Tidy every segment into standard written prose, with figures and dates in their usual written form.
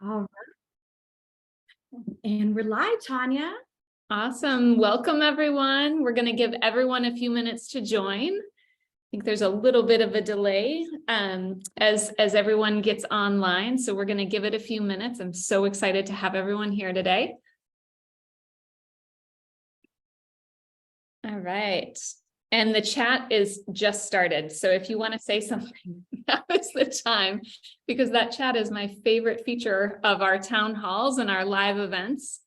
All right. And we're live, Tanya. Awesome. Welcome, everyone. We're going to give everyone a few minutes to join. I think there's a little bit of a delay as everyone gets online. So we're going to give it a few minutes. I'm so excited to have everyone here today. All right. And the chat is just started. So if you want to say something, now is the time, because that chat is my favorite feature of our town halls and our live events.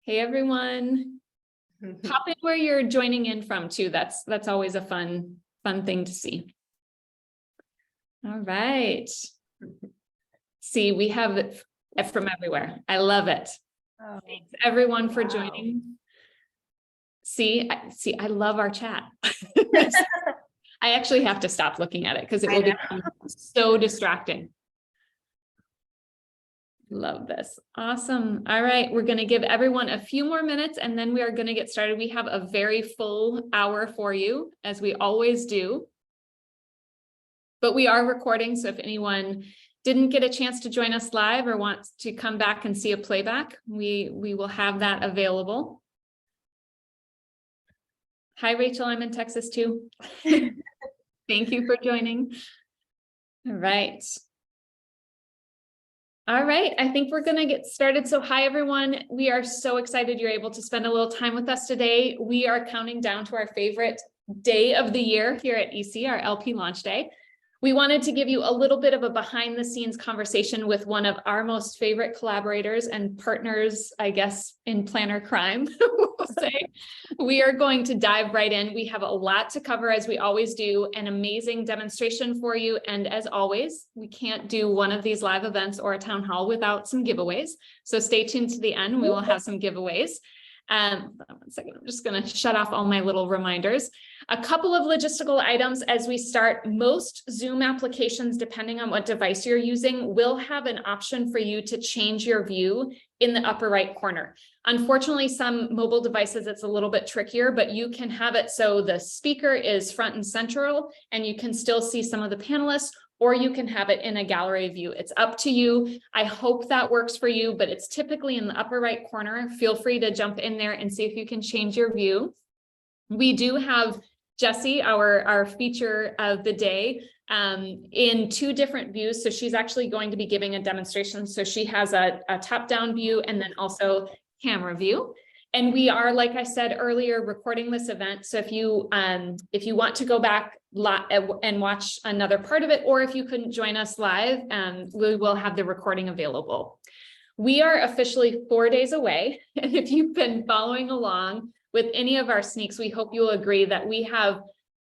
Hey, everyone. Pop in where you're joining in from too. That's always a fun thing to see. All right. See, we have it from everywhere. I love it. Oh, thanks everyone for joining. See, I love our chat. I actually have to stop looking at it because it will become so distracting. Love this. Awesome. All right. We're going to give everyone a few more minutes and then we are going to get started. We have a very full hour for you, as we always do. But we are recording. So if anyone didn't get a chance to join us live or wants to come back and see a playback, we will have that available. Hi, Rachel. I'm in Texas too. Thank you for joining. All right. All right, I think we're going to get started. So hi, everyone. We are so excited you're able to spend a little time with us today. We are counting down to our favorite day of the year here at EC, our LP launch day. We wanted to give you a little bit of a behind the scenes conversation with one of our most favorite collaborators and partners, I guess, in planner crime, we'll say. We are going to dive right in. We have a lot to cover, as we always do, an amazing demonstration for you. And as always, we can't do one of these live events or a town hall without some giveaways. So stay tuned to the end. We will have some giveaways. 1 second, I'm just going to shut off all my little reminders. A couple of logistical items as we start. Most Zoom applications, depending on what device you're using, will have an option for you to change your view in the upper right corner. Unfortunately, some mobile devices, it's a little bit trickier, but you can have it so the speaker is front and central and you can still see some of the panelists, or you can have it in a gallery view. It's up to you. I hope that works for you, but it's typically in the upper right corner. Feel free to jump in there and see if you can change your view. We do have Jessi, our feature of the day, in 2 different views. So she's actually going to be giving a demonstration. So she has a top-down view and then also camera view. And we are, like I said earlier, recording this event. So if you want to go back and watch another part of it, or if you couldn't join us live, we will have the recording available. We are officially 4 days away. And if you've been following along with any of our sneaks, we hope you'll agree that we have,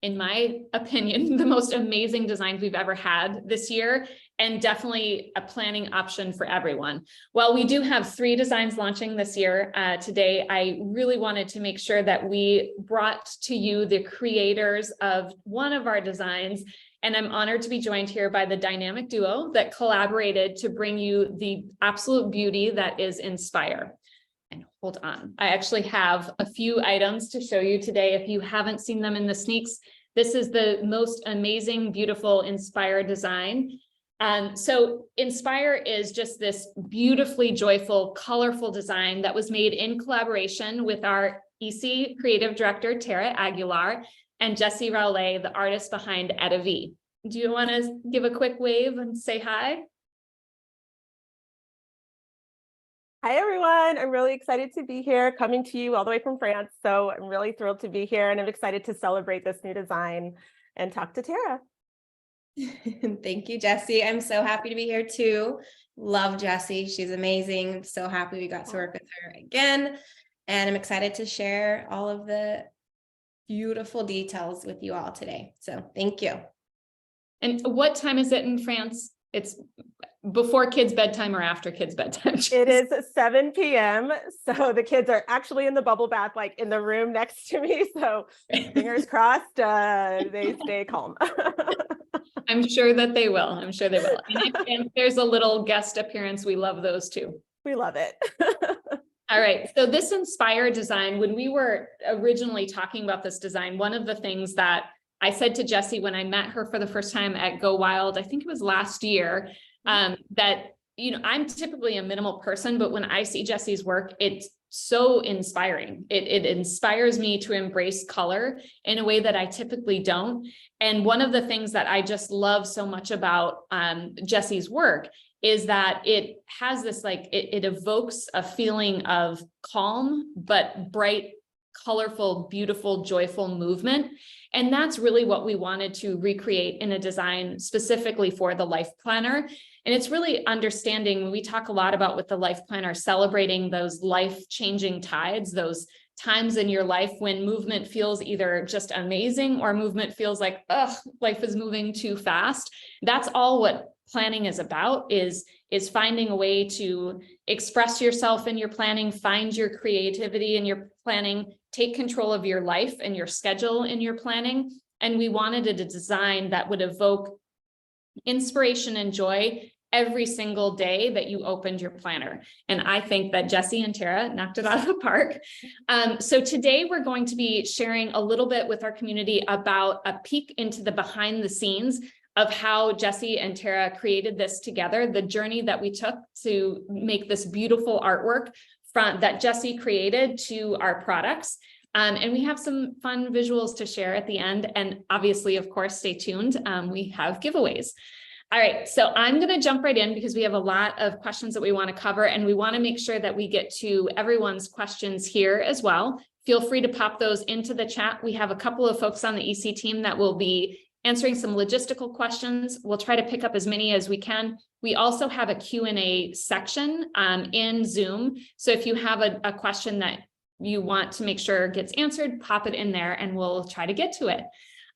in my opinion, the most amazing designs we've ever had this year, and definitely a planning option for everyone. While we do have 3 designs launching this year, today, I really wanted to make sure that we brought to you the creators of one of our designs. And I'm honored to be joined here by the dynamic duo that collaborated to bring you the absolute beauty that is Inspire. And hold on, I actually have a few items to show you today. If you haven't seen them in the sneaks, this is the most amazing, beautiful Inspire design. So Inspire is just this beautifully joyful, colorful design that was made in collaboration with our EC creative director, Tara Aguilar, and Jessi Raulet, the artist behind EttaVee. Do you want to give a quick wave and say hi? Hi, everyone. I'm really excited to be here, coming to you all the way from France. So I'm really thrilled to be here, and I'm excited to celebrate this new design and talk to Tara. Thank you, Jessi. I'm so happy to be here too. Love Jessi. She's amazing. I'm so happy we got to work with her again. And I'm excited to share all of the beautiful details with you all today. So thank you. And what time is it in France? It's before kids' bedtime or after kids' bedtime? It is 7 p.m. So the kids are actually in the bubble bath, like in the room next to me. So fingers crossed, they stay calm. I'm sure that they will. I'm sure they will. And if there's a little guest appearance, we love those too. We love it. All right. So this Inspire design, when we were originally talking about this design, one of the things that I said to Jessi when I met her for the first time at Go Wild, I think it was last year, that I'm typically a minimal person, but when I see Jessi's work, it's so inspiring. It inspires me to embrace color in a way that I typically don't. And one of the things that I just love so much about Jessi's work is that it has this, like, it evokes a feeling of calm, but bright, colorful, beautiful, joyful movement. And that's really what we wanted to recreate in a design specifically for the Life Planner. And it's really understanding, we talk a lot about with the Life Planner, celebrating those life-changing tides, those times in your life when movement feels either just amazing or movement feels like, ugh, life is moving too fast. That's all what planning is about, is finding a way to express yourself in your planning, find your creativity in your planning, take control of your life and your schedule in your planning. And we wanted a design that would evoke inspiration and joy every single day that you opened your planner. And I think that Jessi and Tara knocked it out of the park. So today we're going to be sharing a little bit with our community about a peek into the behind the scenes of how Jessi and Tara created this together, the journey that we took to make this beautiful artwork that Jessi created to our products. And we have some fun visuals to share at the end. And obviously, of course, stay tuned. We have giveaways. All right, so I'm going to jump right in because we have a lot of questions that we want to cover, and we want to make sure that we get to everyone's questions here as well. Feel free to pop those into the chat. We have a couple of folks on the EC team that will be answering some logistical questions. We'll try to pick up as many as we can. We also have a Q&A section in Zoom. So if you have a question that you want to make sure gets answered, pop it in there and we'll try to get to it.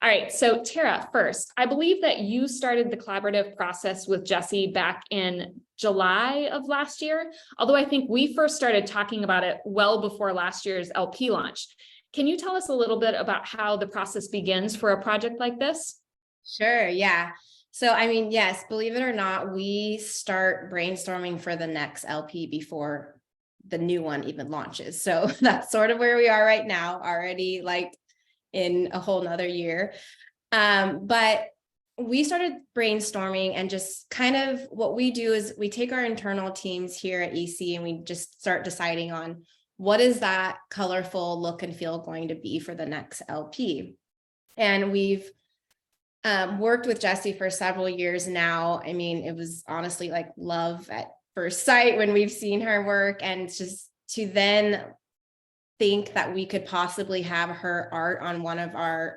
All right, so Tara, first, I believe that you started the collaborative process with Jessi back in July of last year, although I think we first started talking about it well before last year's LP launch. Can you tell us a little bit about how the process begins for a project like this? Sure, yeah. So, I mean, yes, believe it or not, we start brainstorming for the next LP before the new one even launches. So that's sort of where we are right now, already like in a whole nother year. But we started brainstorming, and just kind of what we do is we take our internal teams here at EC and we just start deciding on what is that colorful look and feel going to be for the next LP. And we've worked with Jessi for several years now. I mean, it was honestly like love at first sight when we've seen her work, and just to then think that we could possibly have her art on one of our,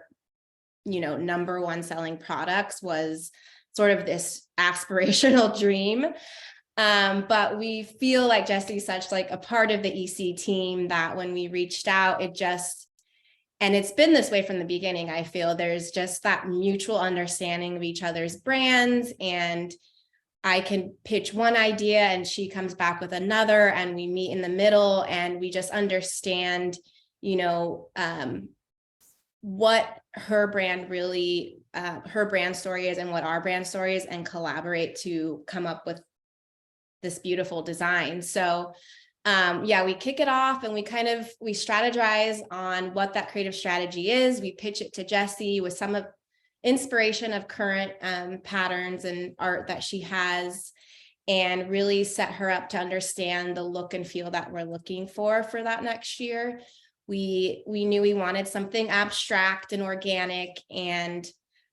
#1 selling products was sort of this aspirational dream. But we feel like Jessi's such like a part of the EC team that when we reached out, and it's been this way from the beginning, I feel there's just that mutual understanding of each other's brands, and I can pitch one idea and she comes back with another, and we meet in the middle and we just understand, what her brand really, her brand story is and what our brand story is, and collaborate to come up with this beautiful design. So yeah, we kick it off and we strategize on what that creative strategy is. We pitch it to Jessi with some of inspiration of current patterns and art that she has, and really set her up to understand the look and feel that we're looking for that next year. We knew we wanted something abstract and organic, and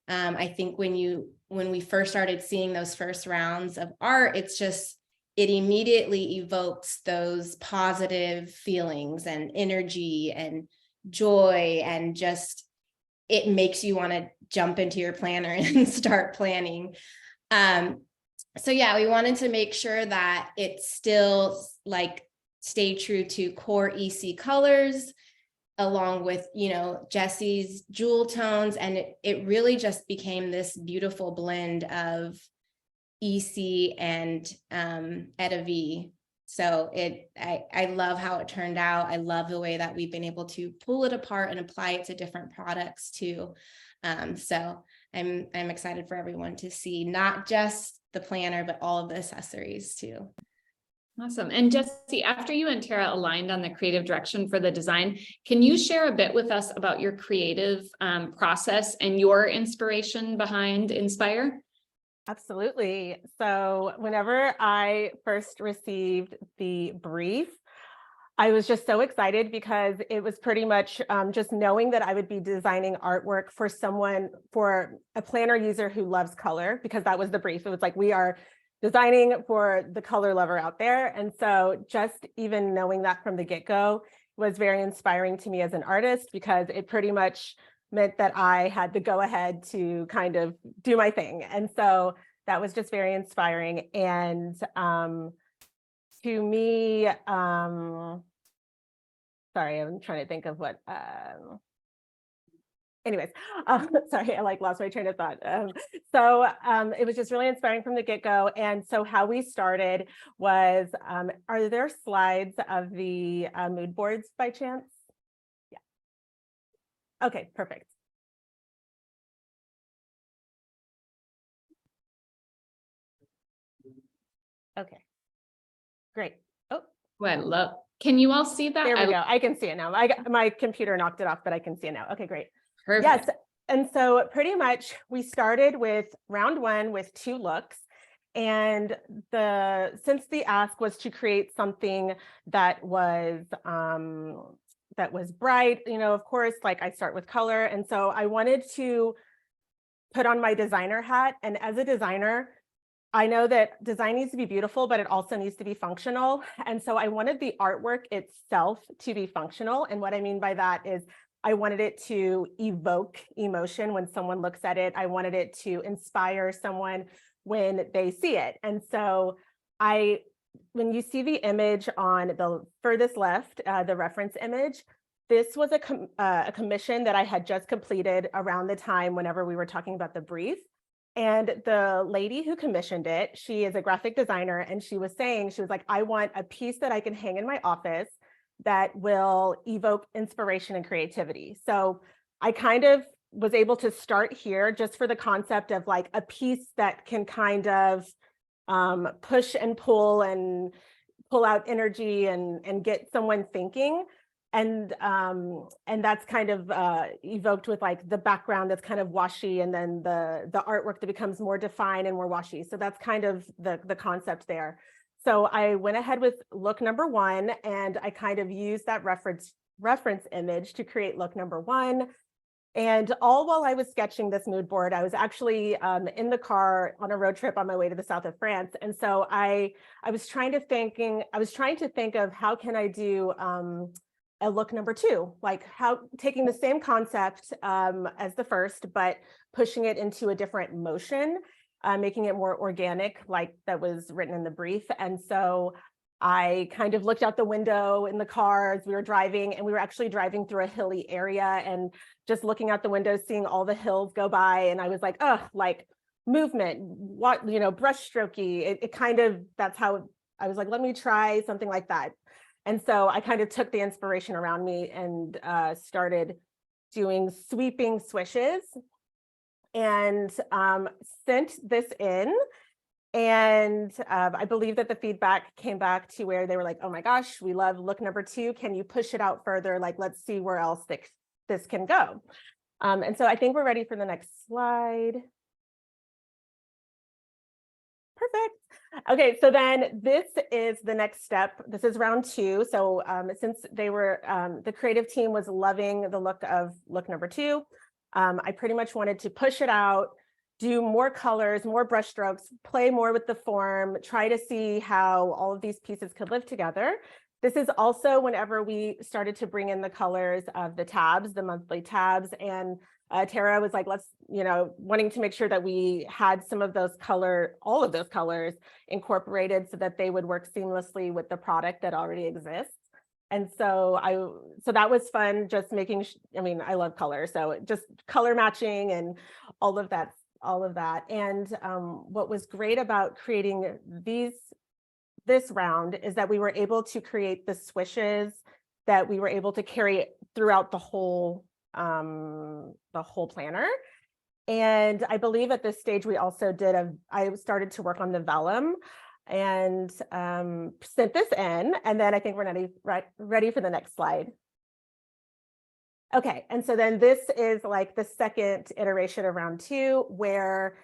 I think when we first started seeing those first rounds of art, it immediately evokes those positive feelings and energy and joy, and just it makes you want to jump into your planner and start planning. So yeah, we wanted to make sure that it still stay true to core EC colors, along with, Jessi's jewel tones. And it really just became this beautiful blend of EC and EttaVee. So I love how it turned out. I love the way that we've been able to pull it apart and apply it to different products too. So I'm excited for everyone to see not just the planner, but all of the accessories too. Awesome. And Jessi, after you and Tara aligned on the creative direction for the design, can you share a bit with us about your creative process and your inspiration behind Inspire? Absolutely. So whenever I first received the brief, I was just so excited because it was pretty much just knowing that I would be designing artwork for someone, for a planner user who loves color, because that was the brief. It was like, we are designing for the color lover out there. And so just even knowing that from the get-go was very inspiring to me as an artist, because it pretty much meant that I had the go ahead to kind of do my thing. And so that was just very inspiring. And to me, sorry, I'm trying to think of what, anyways, sorry, I like lost my train of thought. So it was just really inspiring from the get-go. And so how we started was, are there slides of the mood boards by chance? Yeah. Okay, perfect. Okay, great. Oh, Well, I love, can you all see that? there we I go. I can see it now. My computer knocked it off, but I can see it now. Okay, great. Perfect. Yes. And so pretty much we started with round one with 2 looks. And since the ask was to create something that was bright, you know, of course, like I start with color. And so I wanted to put on my designer hat. And as a designer, I know that design needs to be beautiful, but it also needs to be functional. And so I wanted the artwork itself to be functional. And what I mean by that is I wanted it to evoke emotion when someone looks at it. I wanted it to inspire someone when they see it. And so when you see the image on the furthest left, the reference image, this was a commission that I had just completed around the time whenever we were talking about the brief. And the lady who commissioned it, she is a graphic designer, and she was saying, she was like, I want a piece that I can hang in my office that will evoke inspiration and creativity. So I kind of was able to start here just for the concept of like a piece that can kind of push and pull out energy and get someone thinking. And that's kind of evoked with like the background that's kind of washy, and then the artwork that becomes more defined and more washy. So that's kind of the concept there. So I went ahead with look number 1, and I kind of used that reference image to create look number 1. And all while I was sketching this mood board, I was actually in the car on a road trip on my way to the south of France. And so I was trying to think of how can I do a look number 2, like how taking the same concept as the first, but pushing it into a different motion, making it more organic, like that was written in the brief. And so I kind of looked out the window in the car as we were driving, and we were actually driving through a hilly area, and just looking out the window, seeing all the hills go by. And I was like, oh, like movement, what, you know, brush strokey. It kind of, that's how I was like, let me try something like that. And so I kind of took the inspiration around me and started doing sweeping swishes, and sent this in. And I believe that the feedback came back to where they were like, oh my gosh, we love look number 2. Can you push it out further? Like, let's see where else this can go. And so I think we're ready for the next slide. Perfect. Okay, so then this is the next step. This is round 2. So since they were, the creative team was loving the look of look number 2, I pretty much wanted to push it out, do more colors, more brush strokes, play more with the form, try to see how all of these pieces could live together. This is also whenever we started to bring in the colors of the tabs, the monthly tabs, and Tara was like, let's, you know, wanting to make sure that we had some of those all of those colors incorporated so that they would work seamlessly with the product that already exists. And so that was fun, just making, I mean, I love color. So just color matching and all of that. And what was great about creating this round is that we were able to create the swishes that we were able to carry throughout the whole planner. And I believe at this stage we also I started to work on the vellum and sent this in, and then I think we're ready for the next slide. Okay, and so then this is like the second iteration of round 2, where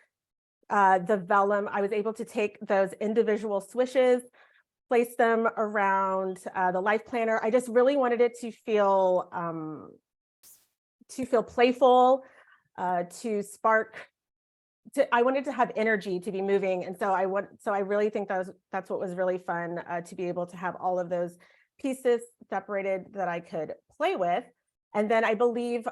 the vellum, I was able to take those individual swishes, place them around the life planner. I just really wanted it to feel playful, to spark. I wanted to have energy to be moving, and so I really think that's what was really fun, to be able to have all of those pieces separated that I could play with. And then I believe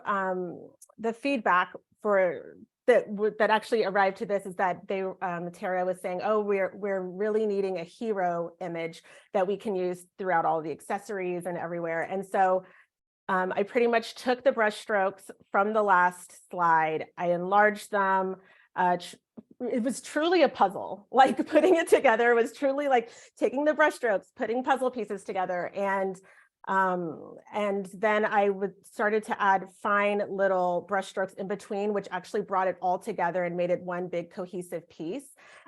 the feedback for that actually arrived to this is that Tara was saying, oh, we're really needing a hero image that we can use throughout all the accessories and everywhere. And so I pretty much took the brush strokes from the last slide. I enlarged them. It was truly a puzzle. Like putting it together was truly like taking the brush strokes, putting puzzle pieces together, and then I started to add fine little brush strokes in between, which actually brought it all together and made it one big cohesive piece.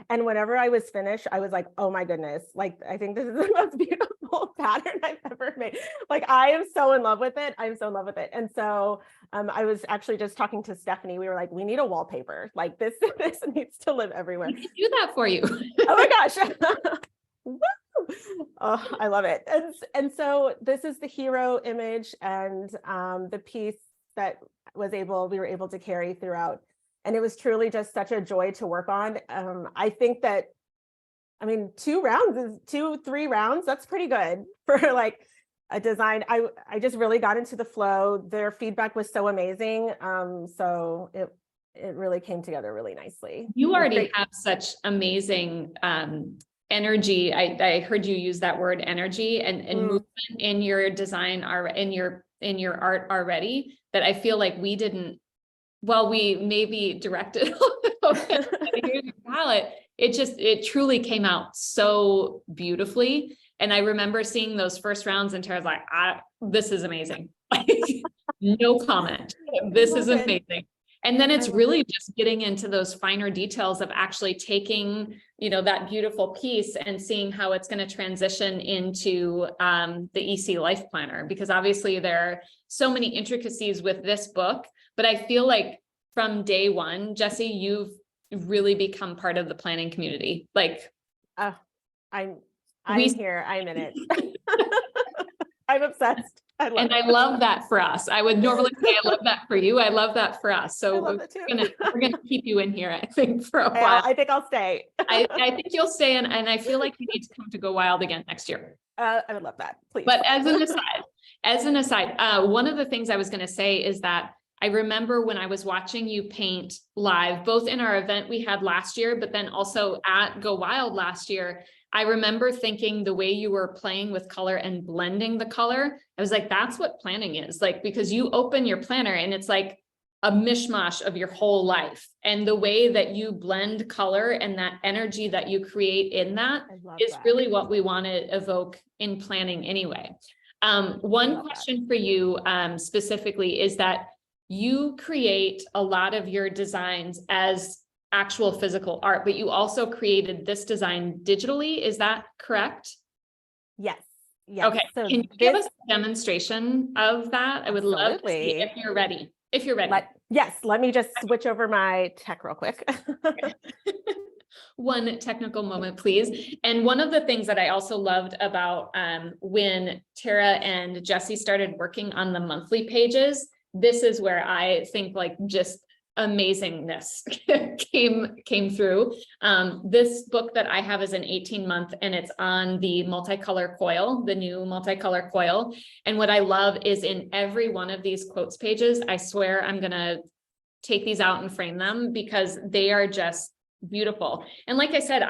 And whenever I was finished, I was like, oh my goodness, like, I think this is the most beautiful pattern I've ever made. Like, I am so in love with it. I'm so in love with it. And so I was actually just talking to Stephanie. We were like, we need a wallpaper. Like this needs to live everywhere. We can do that for you. Oh my gosh. Woo! Oh, I love it. And so this is the hero image and the piece that we were able to carry throughout. And it was truly just such a joy to work on. I think that, I mean, 3 rounds, that's pretty good for like a design. I just really got into the flow. Their feedback was so amazing. So it really came together really nicely. You already have such amazing energy. I heard you use that word energy and movement in your design in your art already, that I feel like we maybe directed your palette. It truly came out so beautifully. And I remember seeing those first rounds and Tara's like, this is amazing. No comment. This is amazing. And then it's really just getting into those finer details of actually taking, that beautiful piece and seeing how it's going to transition into the EC Life Planner, because obviously there are so many intricacies with this book, but I feel like from day one, Jessi, you've really become part of the planning community. Like, I'm here, I'm in it. I'm obsessed. I love that for us. I would normally say I love that for you. I love that for us. So we're gonna keep you in here, I think, for a while. I think I'll stay. I think you'll stay, and I feel like you need to come to Go Wild again next year. I would love that, please. But as an aside, one of the things I was going to say is that I remember when I was watching you paint live, both in our event we had last year, but then also at Go Wild last year, I remember thinking the way you were playing with color and blending the color, I was like, that's what planning is like, because you open your planner and it's like a mishmash of your whole life. And the way that you blend color and that energy that you create in that is really what we want to evoke in planning anyway. One question for you specifically is that you create a lot of your designs as actual physical art, but you also created this design digitally. Is that correct? Yes. Okay. So can you give us a demonstration of that? I would love to see if you're ready. Yes. Let me just switch over my tech real quick. One technical moment, please. And one of the things that I also loved about when Tara and Jessi started working on the monthly pages, this is where I think like just amazingness came through. This book that I have is an 18-month and it's on the multicolor coil, the new multicolor coil. And what I love is in every one of these quotes pages, I swear I'm gonna take these out and frame them because they are just beautiful. And like I said,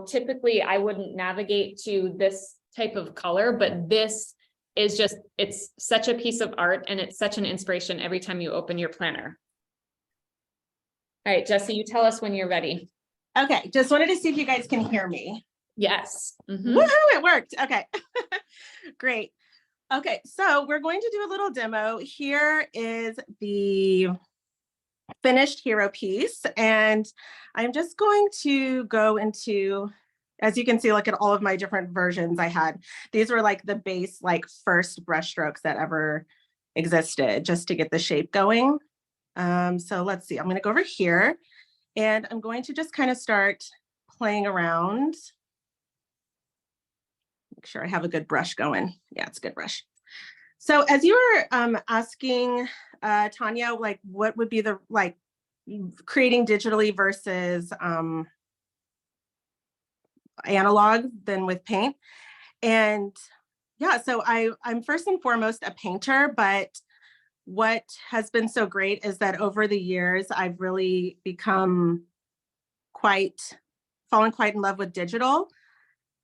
typically I wouldn't navigate to this type of color, but this is just, it's such a piece of art and it's such an inspiration every time you open your planner. All right, Jessi, you tell us when you're ready. Okay, just wanted to see if you guys can hear me. Yes. Woohoo, it worked. Okay, great. Okay, so we're going to do a little demo. Here is the finished hero piece, and I'm just going to go into, as you can see, look at all of my different versions I had. These were like the base, like first brush strokes that ever existed, just to get the shape going. So let's see, I'm going to go over here And I'm going to just kind of start playing around. Make sure I have a good brush going. Yeah, it's a good brush. So as you were asking, Tanya, like what would be the, like creating digitally versus analog than with paint. And yeah, so I'm first and foremost a painter, but what has been so great is that over the years, I've really become fallen quite in love with digital.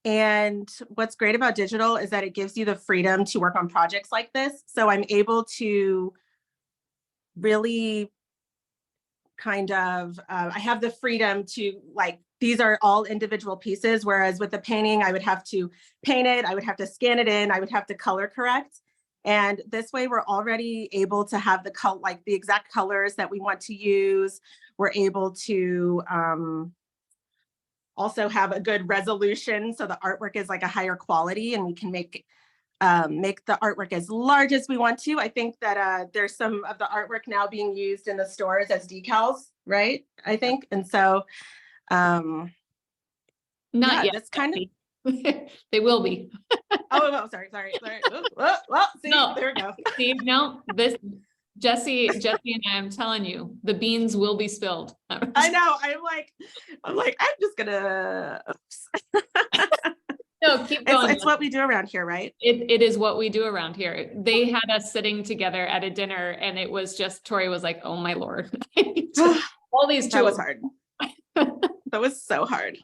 And what's great about digital is that it gives you the freedom to work on projects like this. So I'm able to really kind of, I have the freedom to like, these are all individual pieces, whereas with the painting, I would have to paint it, I would have to scan it in, I would have to color correct. And this way we're already able to have the exact colors that we want to use. We're able to also have a good resolution. So the artwork is like a higher quality and we can make the artwork as large as we want to. I think that there's some of the artwork now being used in the stores as decals, right? I think. And so Not yet. That's kind of They will be. oh, sorry. Well, see, No. there we go. See, no, this Jessi and I'm telling you, the beans will be spilled. I know. I'm just gonna. Oops. No, keep going. It's what we do around here, right? It is what we do around here. They had us sitting together at a dinner and it was just, Tori was like, oh my Lord. All these That was tools. hard. That was so hard.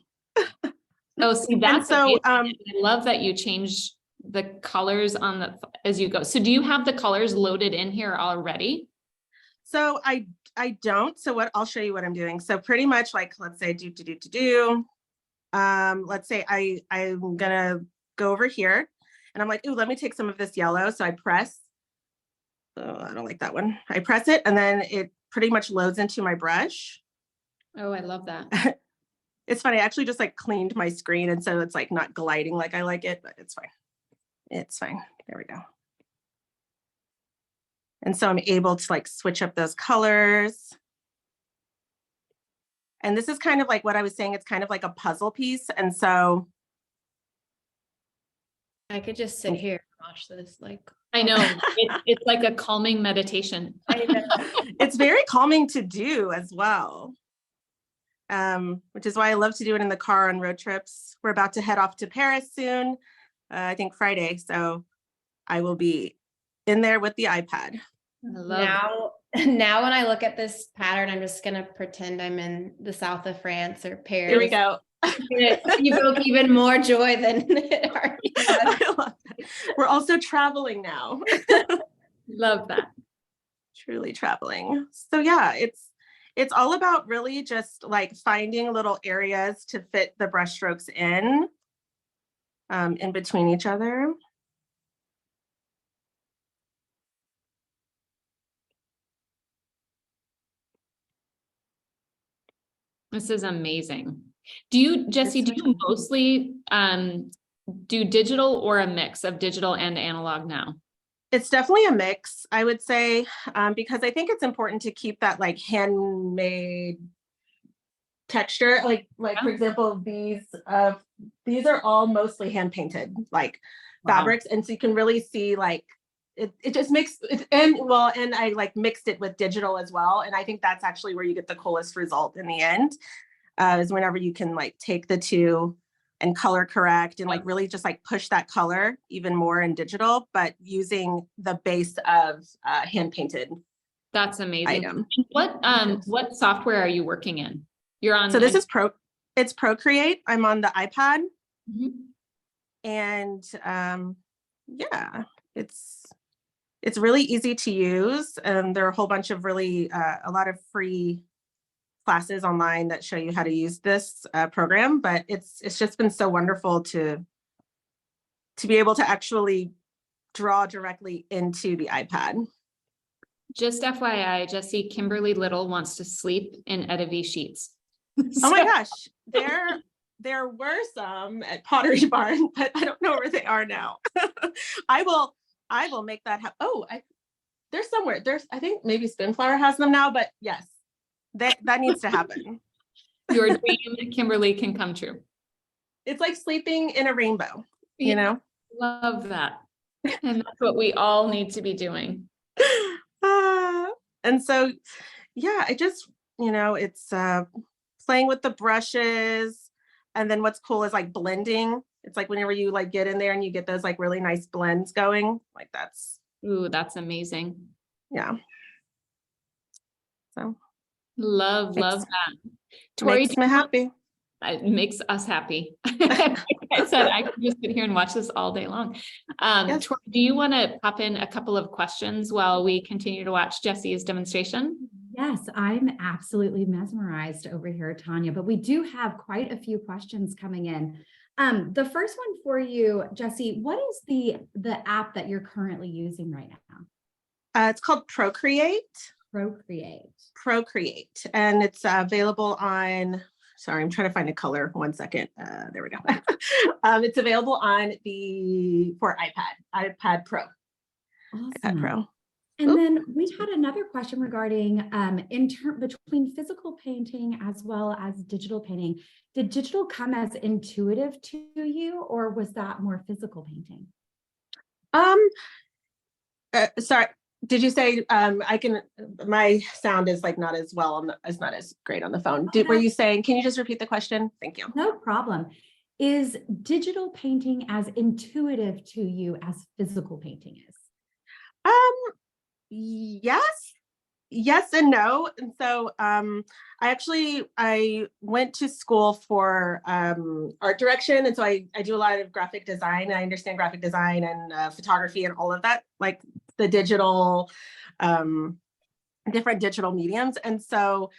Oh, see, that's so, I love that you changed the colors on as you go. So do you have the colors loaded in here already? So I don't. So I'll show you what I'm doing. So pretty much like, let's say let's say I'm gonna go over here and I'm like, ooh, let me take some of this yellow. So I press, oh, I don't like that one. I press it and then it pretty much loads into my brush. Oh, I love that. It's funny. I actually just like cleaned my screen. And so it's like not gliding like I like it, but it's fine. It's fine. There we go. And so I'm able to like switch up those colors. And this is kind of like what I was saying. It's kind of like a puzzle piece. And so I could just sit here and watch this. Like, I know it's like a calming meditation. I know. it's very calming to do as well. Which is why I love to do it in the car on road trips. We're about to head off to Paris soon, I think Friday. So I will be in there with the iPad. Now when I look at this pattern, I'm just gonna pretend I'm in the south of France or Paris. Here we go. You evoke even more joy than it already was. I love that. We're also traveling now. Love that. Truly traveling. So yeah, it's all about really just like finding little areas to fit the brush strokes in between each other. This is amazing. Jessi, do you mostly do digital or a mix of digital and analog now? It's definitely a mix, I would say, because I think it's important to keep that like handmade texture. Like for example, these are all mostly hand painted, like fabrics, and so you can really see like it just makes it, and I like mixed it with digital as well, and I think that's actually where you get the coolest result in the end, is whenever you can like take the two and color correct and like really just like push that color even more in digital, but using the base of hand painted. That's amazing. Item. What software are you working in? You're on. So this is it's Procreate. I'm on the iPad. Mm-hmm. And yeah, it's really easy to use. There are a whole bunch of really a lot of free classes online that show you how to use this program, but it's just been so wonderful to be able to actually draw directly into the iPad. Just FYI, Jessi, Kimberly Little wants to sleep in EttaVee sheets. Oh my gosh, there were some at Pottery Barn, but I don't know where they are now. I will make that happen. Oh, there's somewhere. I think maybe Spinflower has them now, but yes, that needs to happen. Your dream, Kimberly, can come true. It's like sleeping in a rainbow, you Yeah. know? Love that. And that's what we all need to be doing. And so, yeah, I just, it's playing with the brushes. And then what's cool is like blending. It's like whenever you like get in there and you get those like really nice blends going, like that's, Ooh, that's amazing. yeah. So Love Makes- that. Tori, makes me happy. it makes us happy. Like I said, I could just sit here and watch this all day long. Yes. Tori, do you want to pop in a couple of questions while we continue to watch Jessi's demonstration? Yes, I'm absolutely mesmerized over here, Tanya, but we do have quite a few questions coming in. The first one for you, Jessi, what is the app that you're currently using right now? It's called Procreate, Procreate. and it's available on, sorry, I'm trying to find a color. 1 second. There we go. It's available on for iPad Pro. Awesome. iPad Pro. And then we had another question regarding between physical painting as well as digital painting. Did digital come as intuitive to you, or was that more physical painting? Sorry, did you say my sound is like not as well not as great on the phone. Were you saying, can you just repeat the question? Thank you. No problem. Is digital painting as intuitive to you as physical painting is? Yes and no. And so I went to school for art direction. And so I do a lot of graphic design. I understand graphic design and photography and all of that, like the digital, different digital mediums. And so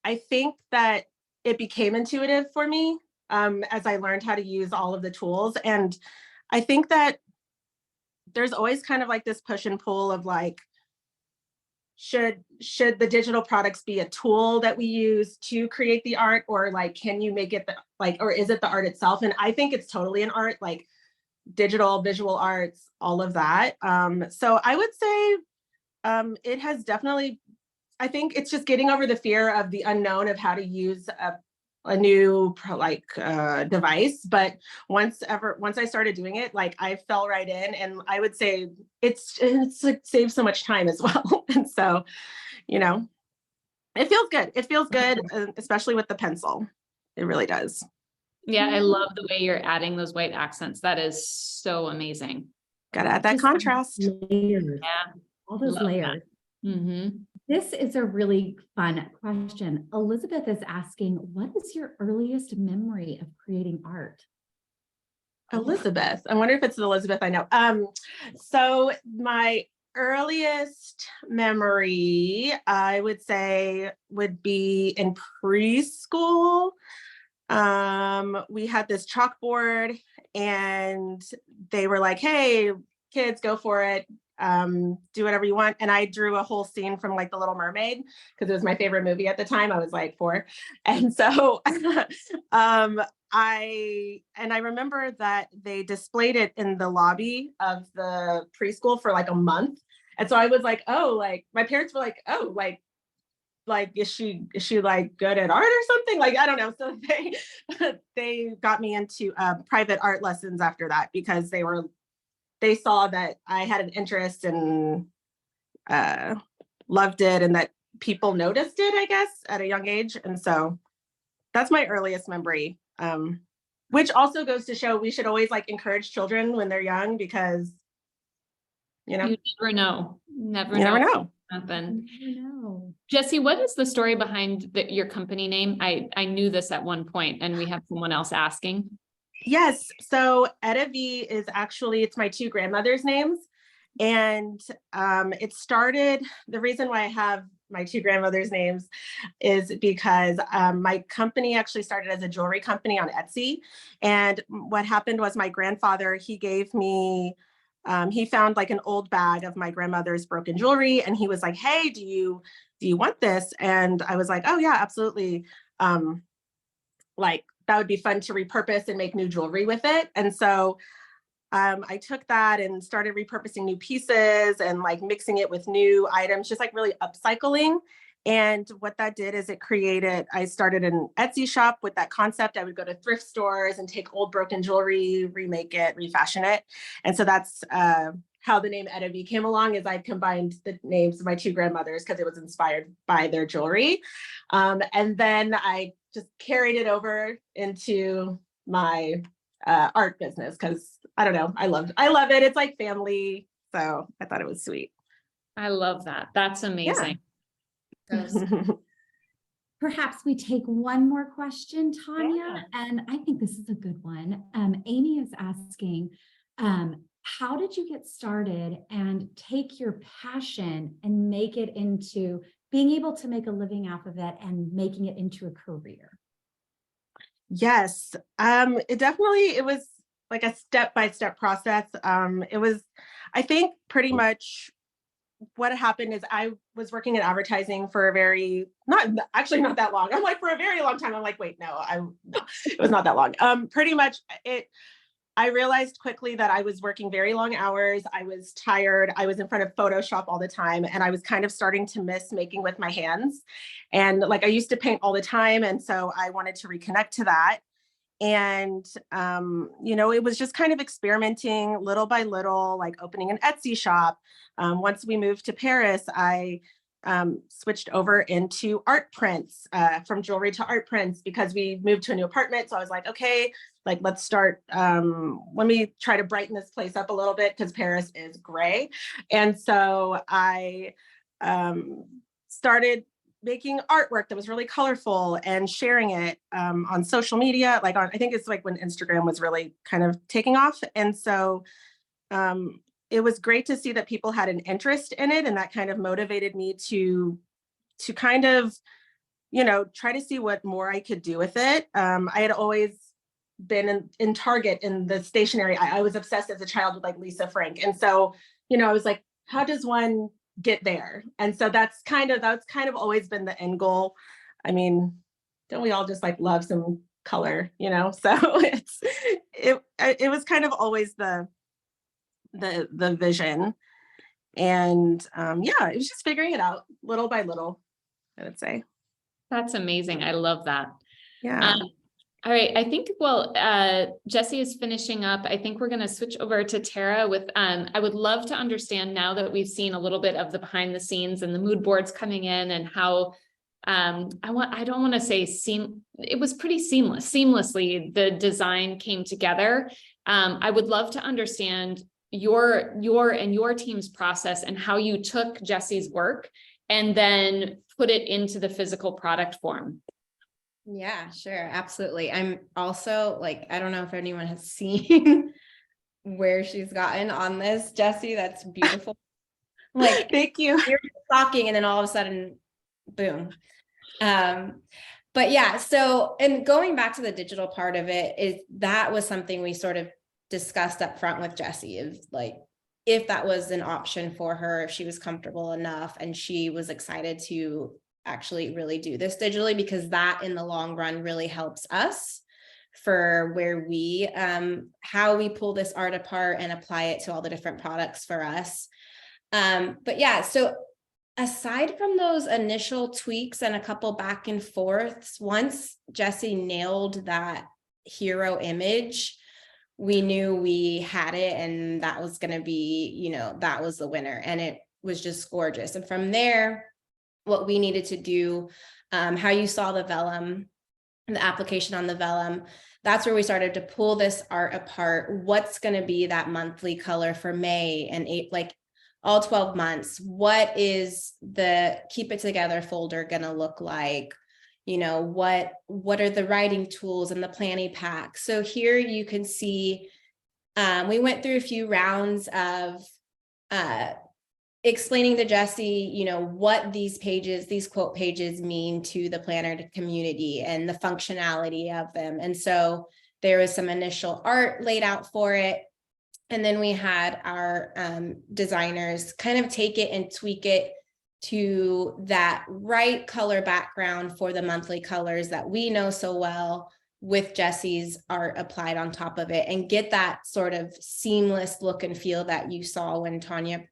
I think that it became intuitive for me as I learned how to use all of the tools. And I think that there's always kind of like this push and pull of like, should the digital products be a tool that we use to create the art, or like, can you make it or is it the art itself? And I think it's totally an art, like digital, visual arts, all of that. So I would say it has definitely, I think it's just getting over the fear of the unknown of how to use a new device. But once I started doing it, like I fell right in, and I would say it's like saves so much time as well. And so, it feels good. It feels good, especially with the pencil. It really does. Yeah, I love the way you're adding those white accents. That is so amazing. Gotta add that Just contrast. Layers. Yeah. All those Love that. layers. Mm-hmm. This is a really fun question. Elizabeth is asking, what is your earliest memory of creating art? Elizabeth. I wonder if it's the Elizabeth I know. So my earliest memory, I would say, would be in preschool. We had this chalkboard, and they were like, hey, kids, go for it. Do whatever you want. And I drew a whole scene from like The Little Mermaid, because it was my favorite movie at the time. I was like 4. And so I remember that they displayed it in the lobby of the preschool for like a month. And so I was like, oh, like my parents were like, oh, like is she like good at art or something? Like, I don't know. So they got me into private art lessons after that, because they saw that I had an interest and loved it, and that people noticed it, I guess, at a young age. And so that's my earliest memory, which also goes to show we should always like encourage children when they're young, because, you never know. Never know. Happen. No. Jessi, what is the story behind your company name? I knew this at one point, and we have someone else asking. Yes. So EttaVee is actually, it's my 2 grandmothers' names. And it started, the reason why I have my 2 grandmothers' names is because my company actually started as a jewelry company on Etsy. And what happened was my grandfather, he gave me, he found like an old bag of my grandmother's broken jewelry. And he was like, hey, do you want this? And I was like, oh yeah, absolutely. Like that would be fun to repurpose and make new jewelry with it. And so I took that and started repurposing new pieces and like mixing it with new items, just like really upcycling. And what that did is I started an Etsy shop with that concept. I would go to thrift stores and take old broken jewelry, remake it, refashion it. And so that's how the name EttaVee came along, is I combined the names of my two grandmothers because it was inspired by their jewelry. And then I just carried it over into my art business because I don't know, I love it. It's like family. So I thought it was sweet. I love that. That's amazing. Perhaps we take one more question, Tanya, Yeah. and I think this is a good one. Amy is asking, how did you get started and take your passion and make it into being able to make a living off of it and making it into a career? Yes, it was like a step-by-step process. It was, I think pretty much what happened is I was working in advertising for not that long. I'm like, for a very long time. I'm like, wait, no, it was not that long. Pretty much I realized quickly that I was working very long hours. I was tired. I was in front of Photoshop all the time. And I was kind of starting to miss making with my hands. And like, I used to paint all the time. And so I wanted to reconnect to that. And, it was just kind of experimenting little by little, like opening an Etsy shop. Once we moved to Paris, I switched over into art prints, from jewelry to art prints, because we moved to a new apartment. So I was like, okay, like, let's start, let me try to brighten this place up a little bit because Paris is gray. And so I started making artwork that was really colorful and sharing it on social media, I think it's like when Instagram was really kind of taking off. And so it was great to see that people had an interest in it, and that kind of motivated me to kind of, try to see what more I could do with it. I had always been in Target in the stationery. I was obsessed as a child with like Lisa Frank. And so, I was like, how does one get there? And so that's kind of always been the end goal. I mean, don't we all just like love some color, So it was kind of always the vision. And it was just figuring it out little by little, I would say. That's amazing. I love that. Yeah. All right. I think, Jessi is finishing up. I think we're going to switch over to Tara with, I would love to understand, now that we've seen a little bit of the behind the scenes and the mood boards coming in, and how, I don't want to say it was pretty seamlessly the design came together. I would love to understand your team's process and how you took Jessi's work and then put it into the physical product form. Yeah, sure. Absolutely. I'm also like, I don't know if anyone has seen where she's gotten on this, Jessi. That's beautiful. Like, thank you. You're talking and then all of a sudden, boom. But yeah, so, and going back to the digital part of it, that was something we sort of discussed up front with Jessi, is like, if that was an option for her, if she was comfortable enough and she was excited to actually really do this digitally, because that in the long run really helps us for where we how we pull this art apart and apply it to all the different products for us. But yeah, so aside from those initial tweaks and a couple back and forths, once Jessi nailed that hero image, we knew we had it, and that was going to be, that was the winner, and it was just gorgeous. And from there, what we needed to do, how you saw the vellum, the application on the vellum, that's where we started to pull this art apart. What's going to be that monthly color for May and all 12 months? What is the Keep It Together folder going to look like? What are the writing tools and the planning pack? So here you can see, we went through a few rounds of explaining to Jessi, what these quote pages mean to the planner community and the functionality of them. And so there was some initial art laid out for it. And then we had our designers kind of take it and tweak it to that right color background for the monthly colors that we know so well, with Jessi's art applied on top of it, and get that sort of seamless look and feel that you saw when Tanya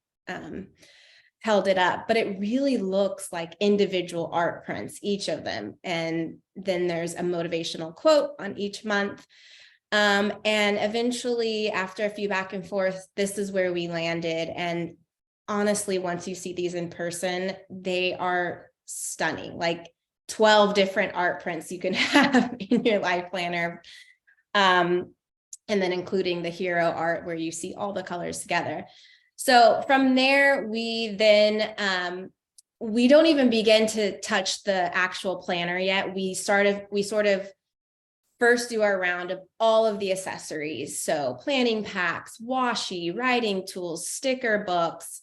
held it up, but it really looks like individual art prints, each of them. And then there's a motivational quote on each month. And eventually, after a few back and forth, this is where we landed. And honestly, once you see these in person, they are stunning, like 12 different art prints you can have in your life planner. And then including the hero art where you see all the colors together. So from there, we then, we don't even begin to touch the actual planner yet. We sort of first do our round of all of the accessories. So planning packs, washi, writing tools, sticker books,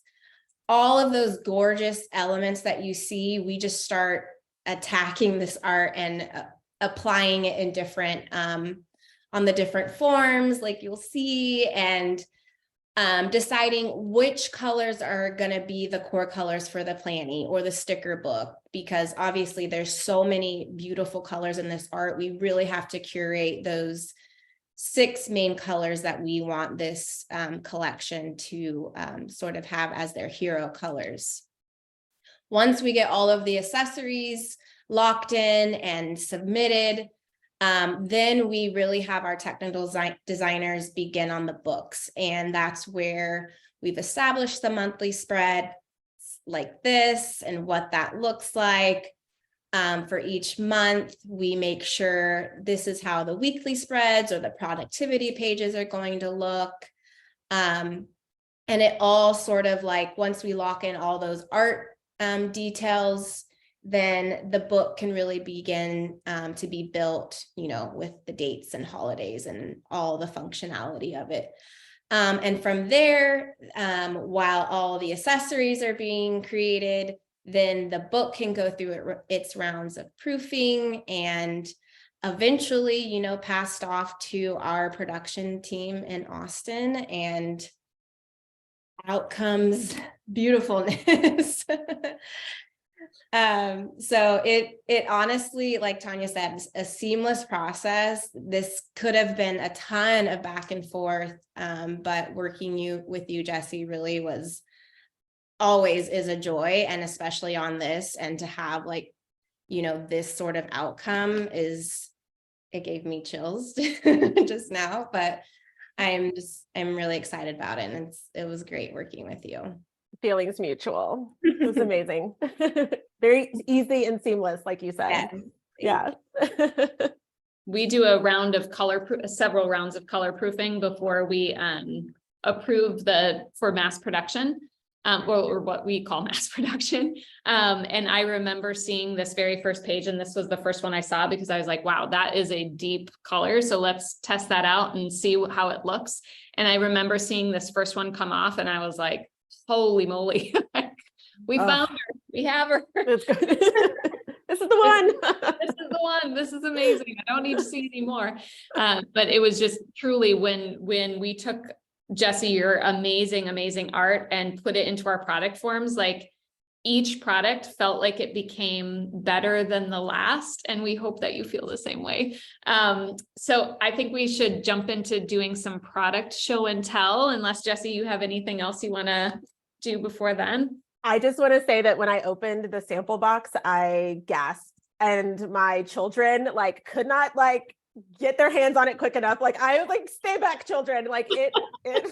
all of those gorgeous elements that you see, we just start attacking this art and applying it in different, on the different forms, like you'll see, and deciding which colors are going to be the core colors for the planning or the sticker book, because obviously there's so many beautiful colors in this art. We really have to curate those 6 main colors that we want this collection to sort of have as their hero colors. Once we get all of the accessories locked in and submitted, then we really have our technical designers begin on the books. And that's where we've established the monthly spread like this and what that looks like. For each month, we make sure this is how the weekly spreads or the productivity pages are going to look. And it all sort of like, once we lock in all those art details, then the book can really begin to be built, you know, with the dates and holidays and all the functionality of it. And from there, while all the accessories are being created, then the book can go through its rounds of proofing and eventually, you know, passed off to our production team in Austin, and out comes beautifulness. So it honestly, like Tanya said, is a seamless process. This could have been a ton of back and forth, but working with you, Jessi, really was always is a joy, and especially on this, and to have like, you know, this sort of outcome it gave me chills just now, but I'm really excited about it. And it was great working with you. Feelings mutual. It was amazing. Very easy and seamless, like you said. Yeah. We do a round of several rounds of color proofing before we approve for mass production, or what we call mass production. And I remember seeing this very first page, and this was the first one I saw because I was like, wow, that is a deep color. So let's test that out and see how it looks. And I remember seeing this first one come off, and I was like, holy moly, we found her. We have her. This is the one. This is the one. This is amazing. I don't need to see any more. But it was just truly when we took, Jessi, your amazing art and put it into our product forms, like each product felt like it became better than the last. And we hope that you feel the same way. So I think we should jump into doing some product show and tell, unless Jessi, you have anything else you want to do before then. I just want to say that when I opened the sample box, I gasped, and my children like could not like get their hands on it quick enough. Like I was like, stay back, children. Like it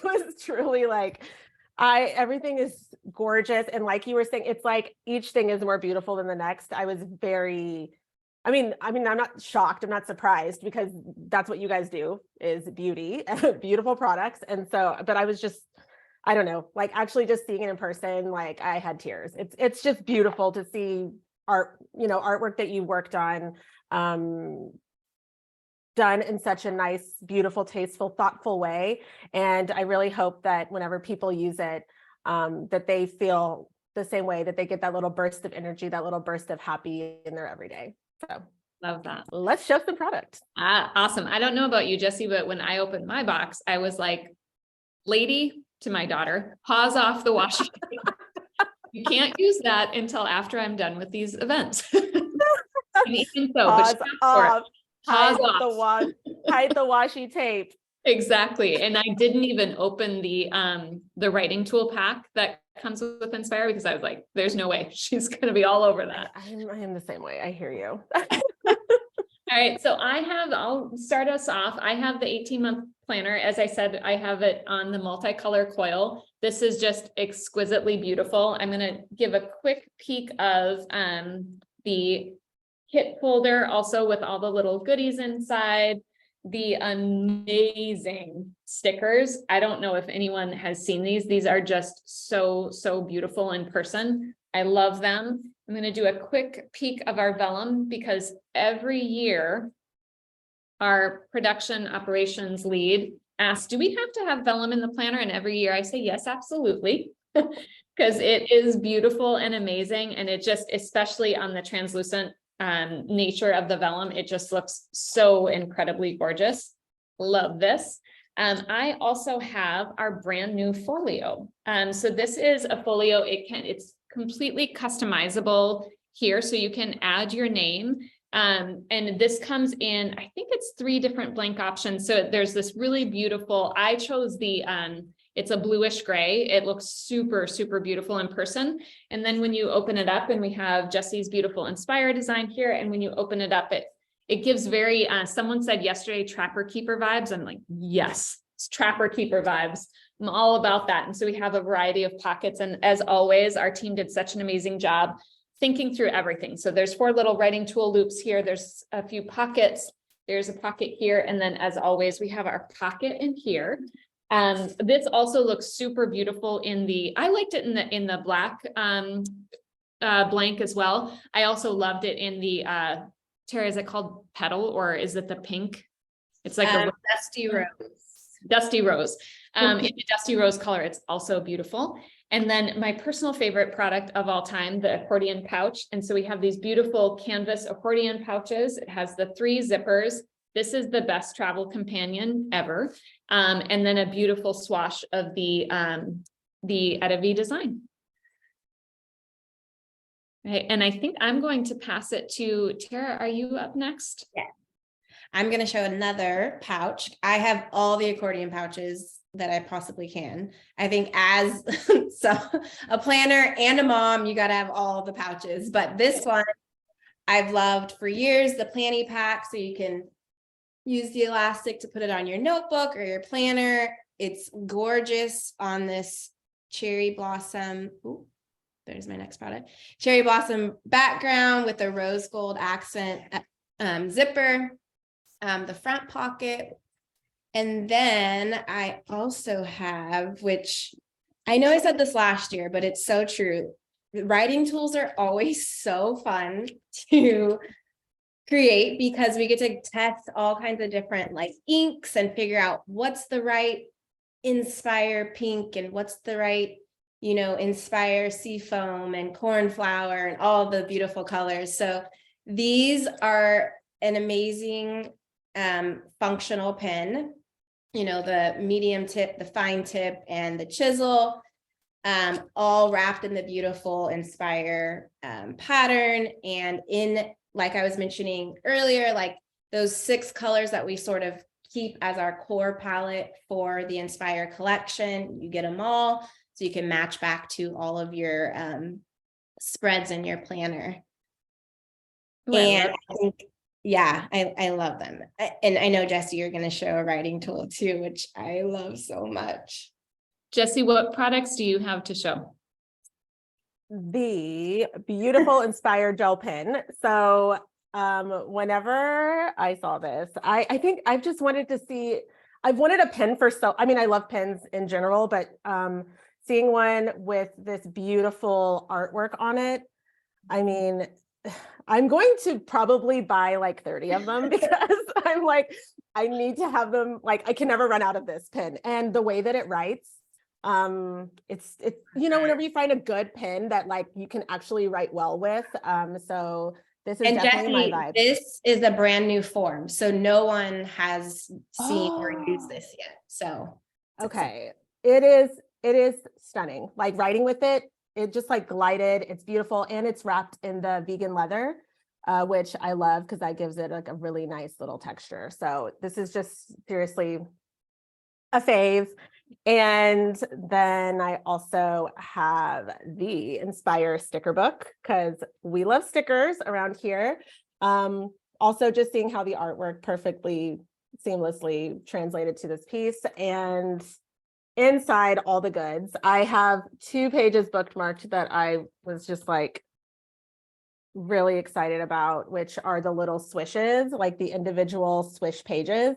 was truly like, everything is gorgeous. And like you were saying, it's like each thing is more beautiful than the next. I mean, I'm not shocked. I'm not surprised, because that's what you guys do, is beauty, beautiful products. And so, but I was just, I don't know, like actually just seeing it in person, like I had tears. It's just beautiful to see art, you know, artwork that you worked on, done in such a nice, beautiful, tasteful, thoughtful way. And I really hope that whenever people use it, that they feel the same way, that they get that little burst of energy, that little burst of happy in their everyday. So love that. Let's show some product. Awesome. I don't know about you, Jessi, but when I opened my box, I was like, lady, to my daughter, pause off the washi. You can't use that until after I'm done with these events. And even so, Pause off. Pause Hide off. hide the washi tape. Exactly. And I didn't even open the writing tool pack that comes with Inspire because I was like, there's no way she's going to be all over that. I am the same way. I hear you. All right, so I'll start us off. I have the 18-month planner. As I said, I have it on the multicolor coil. This is just exquisitely beautiful. I'm gonna give a quick peek of the kit folder, also with all the little goodies inside, the amazing stickers. I don't know if anyone has seen these. These are just so beautiful in person. I love them. I'm going to do a quick peek of our vellum because every year our production operations lead asks, do we have to have vellum in the planner? And every year I say, yes, absolutely. Because it is beautiful and amazing. And it just, especially on the translucent nature of the vellum, it just looks so incredibly gorgeous. Love this. I also have our brand new folio. So this is a folio. It's completely customizable here. So you can add your name. And this comes in, I think it's 3 different blank options. So there's this really beautiful, I chose it's a bluish gray. It looks super beautiful in person. And then when you open it up, and we have Jessi's beautiful Inspire design here. And when you open it up, it gives very, someone said yesterday, Trapper Keeper vibes. I'm like, yes, it's Trapper Keeper vibes. I'm all about that. And so we have a variety of pockets. And as always, our team did such an amazing job thinking through everything. So there's 4 little writing tool loops here. There's a few pockets. There's a pocket here. And then as always, we have our pocket in here. This also looks super beautiful I liked it in the black blank as well. I also loved it in the, Tara, is it called petal or is it the pink? It's like a Dusty Rose. Dusty Rose. In the Dusty Rose color, it's also beautiful. And then my personal favorite product of all time, the accordion pouch. And so we have these beautiful canvas accordion pouches. It has the 3 zippers. This is the best travel companion ever. And then a beautiful swash of the EttaVee design. Right. And I think I'm going to pass it to Tara. Are you up next? Yeah. I'm going to show another pouch. I have all the accordion pouches that I possibly can. I think as a planner and a mom, you got to have all the pouches, but this one I've loved for years, the planny pack. So you can use the elastic to put it on your notebook or your planner. It's gorgeous on this cherry blossom. Ooh, there's my next product. Cherry blossom background with a rose gold accent zipper, the front pocket. And then I also have, which I know I said this last year, but it's so true. Writing tools are always so fun to create because we get to test all kinds of different like inks and figure out what's the right Inspire pink and what's the right, Inspire seafoam and cornflower and all the beautiful colors. So these are an amazing functional pen, the medium tip, the fine tip, and the chisel, all wrapped in the beautiful Inspire pattern. And like I was mentioning earlier, like those 6 colors that we sort of keep as our core palette for the Inspire collection, you get them all, so you can match back to all of your spreads in your planner. Ooh, And I think, yeah, I love them. And I know, Jessi, you're going to show a writing tool too, which I love so much. Jessi, what products do you have to show? The beautiful Inspire gel pen. So whenever I saw this, I think I've just wanted to see, I've wanted a pen I love pens in general, but seeing one with this beautiful artwork on it, I mean, I'm going to probably buy like 30 of them because I'm like, I need to have them, like, I can never run out of this pen. And the way that it writes, it's whenever you find a good pen that like you can actually write well with, so this is definitely my vibe. This is a brand new form, so no one has seen or used this yet. So okay, it is stunning. Like writing with it just like glided. It's beautiful, and it's wrapped in the vegan leather, which I love because that gives it like a really nice little texture. So this is just seriously a fave. And then I also have the Inspire sticker book because we love stickers around here. Also just seeing how the artwork perfectly seamlessly translated to this piece, and inside all the goods. I have 2 pages bookmarked that I was just like really excited about, which are the little swishes, like the individual swish pages.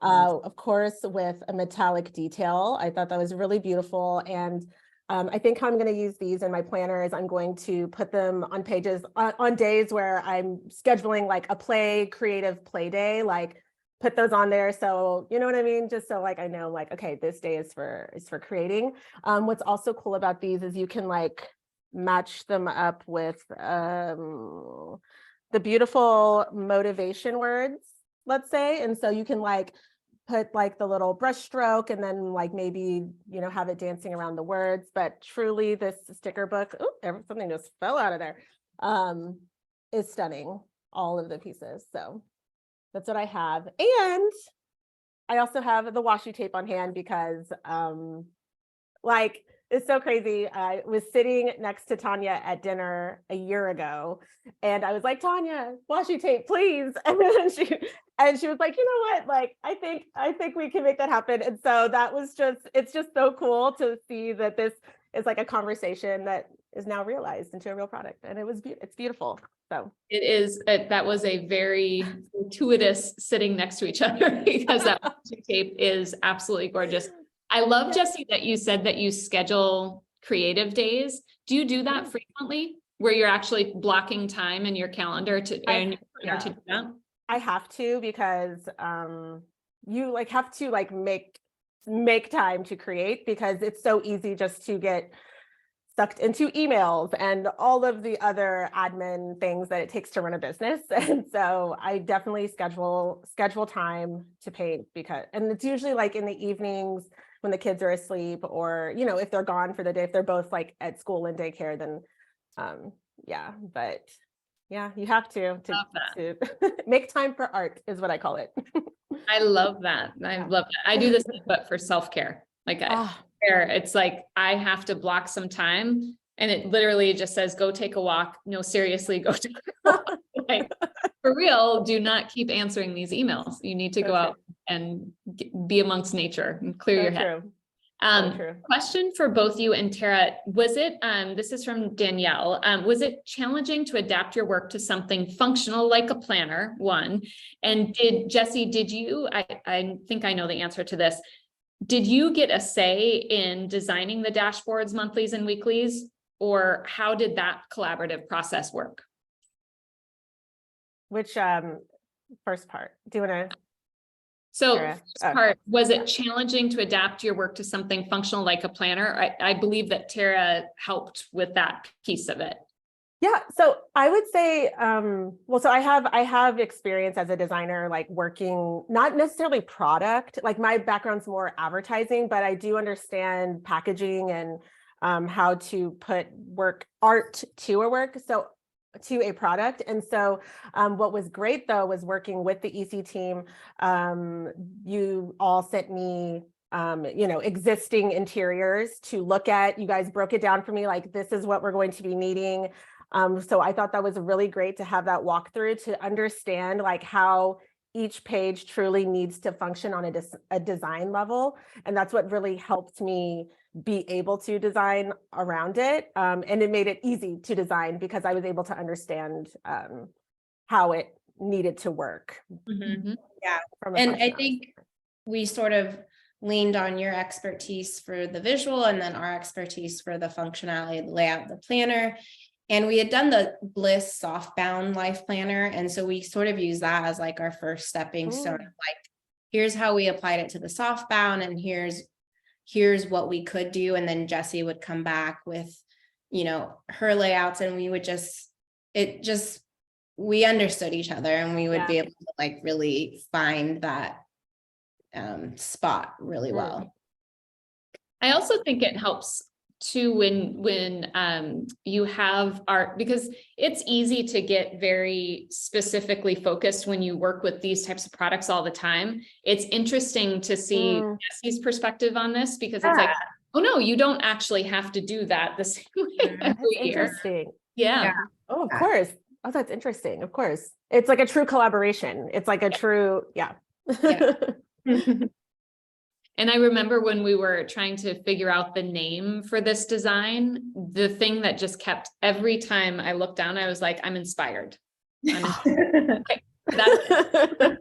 Of course, with a metallic detail. I thought that was really beautiful. And I think how I'm going to use these in my planner is I'm going to put them on pages on days where I'm scheduling like a creative play day, like put those on there. So, you know what I mean? Just so like, I know like, okay, this day is for creating. What's also cool about these is you can like match them up with the beautiful motivation words, let's say. And so you can like put like the little brush stroke and then like maybe, you know, have it dancing around the words. But truly this sticker book, something just fell out of there, is stunning, all of the pieces. So that's what I have. And I also have the washi tape on hand because like, it's so crazy. I was sitting next to Tanya at dinner a year ago, and I was like, Tanya, washi tape, please. And then she was like, you know what? Like, I think we can make that happen. And so that was it's just so cool to see that this is like a conversation that is now realized into a real product. And it's beautiful. So It is, that was a very fortuitous sitting next to each other because that washi tape is absolutely gorgeous. I love, Jessi, that you said that you schedule creative days. Do you do that frequently, where you're actually blocking time in your calendar to do that? I have to, because you like have to like make time to create, because it's so easy just to get sucked into emails and all of the other admin things that it takes to run a business. And so I definitely schedule time to paint, and it's usually like in the evenings when the kids are asleep, or, you know, if they're gone for the day, if they're both like at school and daycare, then but yeah, you have to make time for art is what I call it. I love that. I love that. I do this, but for self-care. Like it's like, I have to block some time, and it literally just says, go take a walk. No, seriously, go take a walk. Like, for real, do not keep answering these emails. You need to go out and be amongst nature and clear your head. Question for both you and Tara. Was it, this is from Danielle. Was it challenging to adapt your work to something functional like a planner, one? And Jessi, did you, I think I know the answer to this. Did you get a say in designing the dashboards, monthlies and weeklies, or how did that collaborative process work? Which first part? Do you want to? So part, was it challenging to adapt your work to something functional like a planner? I believe that Tara helped with that piece of it. Yeah, so I would say, so I have experience as a designer, like working, not necessarily product, like my background's more advertising, but I do understand packaging and how to put art to a product. And so what was great though was working with the EC team. You all sent me existing interiors to look at. You guys broke it down for me, like, this is what we're going to be needing. So I thought that was really great to have that walkthrough to understand like how each page truly needs to function on a design level. And that's what really helped me be able to design around it. And it made it easy to design because I was able to understand how it needed to work. Mm-hmm. Yeah. And I think we sort of leaned on your expertise for the visual and then our expertise for the functionality, the layout, the planner. And we had done the Bliss softbound life planner. And so we sort of use that as like our first stepping stone. Like, here's how we applied it to the softbound, and here's what we could do. And then Jessi would come back with, her layouts, and we would we understood each other, and we would be able to like really find that spot really well. I also think it helps too, when you have art, because it's easy to get very specifically focused when you work with these types of products all the time. It's interesting to see Jessi's perspective on this, because it's like, oh no, you don't actually have to do that the same way every year. Interesting. Yeah. Oh, of course. Oh, that's interesting. Of course. It's like a true collaboration. It's like a true, yeah. And I remember when we were trying to figure out the name for this design, the thing that just kept, every time I looked down, I was like, I'm inspired. Okay, that's it.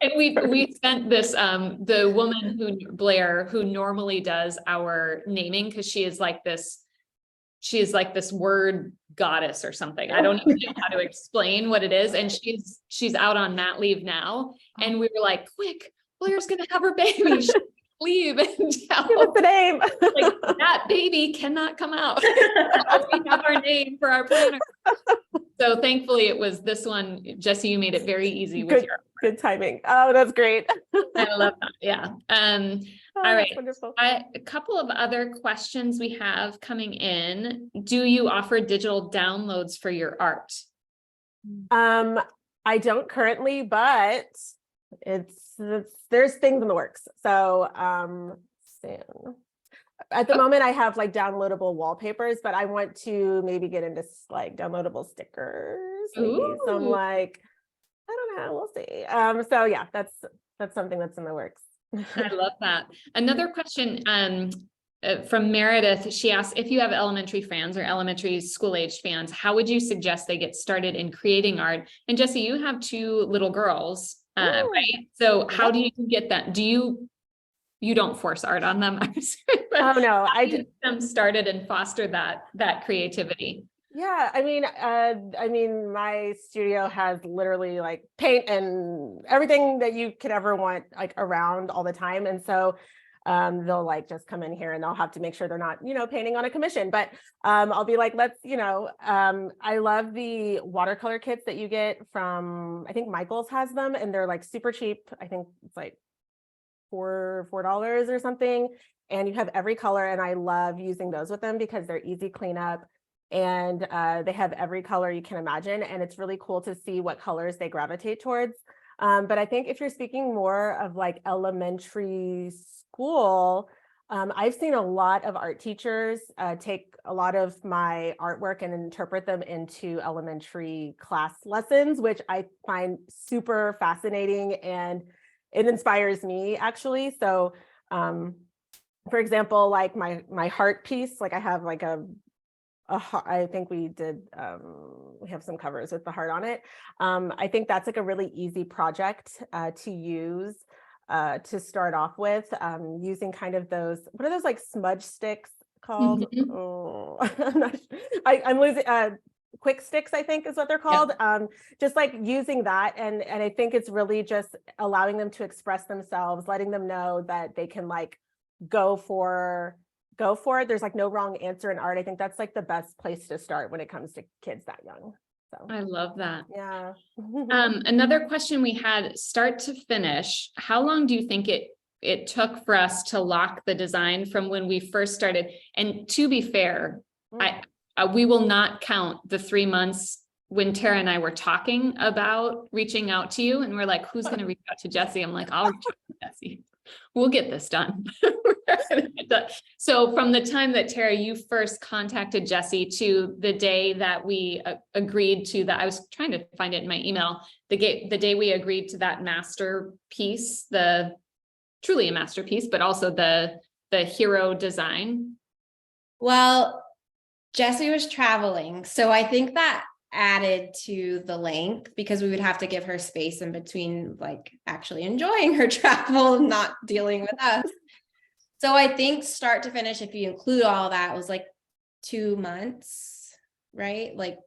And we spent this, the woman Blair, who normally does our naming, because she is like this word goddess or something. I don't even know how to explain what it is. And she's out on mat leave now. And we were like, quick, Blair's gonna have her baby. She leave and tell Give us the name. like, that baby cannot come out. We have our name for our planner. So thankfully it was this one. Jessi, you made it very easy with your good timing. Oh, that's great. I love that. Yeah. Oh, all right. Wonderful. A couple of other questions we have coming in. Do you offer digital downloads for your art? I don't currently, but there's things in the works. So soon. At the moment I have like downloadable wallpapers, but I want to maybe get into like downloadable stickers, maybe some like, I don't know, we'll see. So yeah, that's something that's in the works. I love that. Another question from Meredith. She asked, if you have elementary fans or elementary school aged fans, how would you suggest they get started in creating art? And Jessi, you have 2 little girls, right? So how do you get that? You don't force art on them? Oh no, I do get them started and foster that creativity. Yeah, I mean, my studio has literally like paint and everything that you could ever want like around all the time. And so they'll like just come in here and they'll have to make sure they're not, painting on a commission. But I'll be like, let's, I love the watercolor kits that you get from, I think Michael's has them, and they're like super cheap. I think it's like $4 or something. And you have every color. And I love using those with them because they're easy cleanup. And they have every color you can imagine. And it's really cool to see what colors they gravitate towards. But I think if you're speaking more of like elementary school, I've seen a lot of art teachers take a lot of my artwork and interpret them into elementary class lessons, which I find super fascinating, and it inspires me actually. So for example, like my heart piece, like I have like I think we did, we have some covers with the heart on it. I think that's like a really easy project to use to start off with, using kind of those, what are those like smudge sticks called? Mm-hmm. Oh, I'm losing, quick sticks, I think is what they're called. Yeah. Just like using that. And I think it's really just allowing them to express themselves, letting them know that they can like go for it. There's like no wrong answer in art. I think that's like the best place to start when it comes to kids that young. So I love that. Yeah. Another question we had, start to finish, how long do you think it took for us to lock the design from when we first started? And to be fair, we will not count the 3 months when Tara and I were talking about reaching out to you, and we're like, who's going to reach out to Jessi? I'm like, I'll reach out to Jessi. We'll get this done. So from the time that Tara, you first contacted Jessi to the day that we agreed to that, I was trying to find it in my email, the day we agreed to that masterpiece, truly a masterpiece, but also the hero design. Well, Jessi was traveling, so I think that added to the length, because we would have to give her space in between like actually enjoying her travel and not dealing with us. So I think start to finish, if you include all that, was like 2 months, right? Like,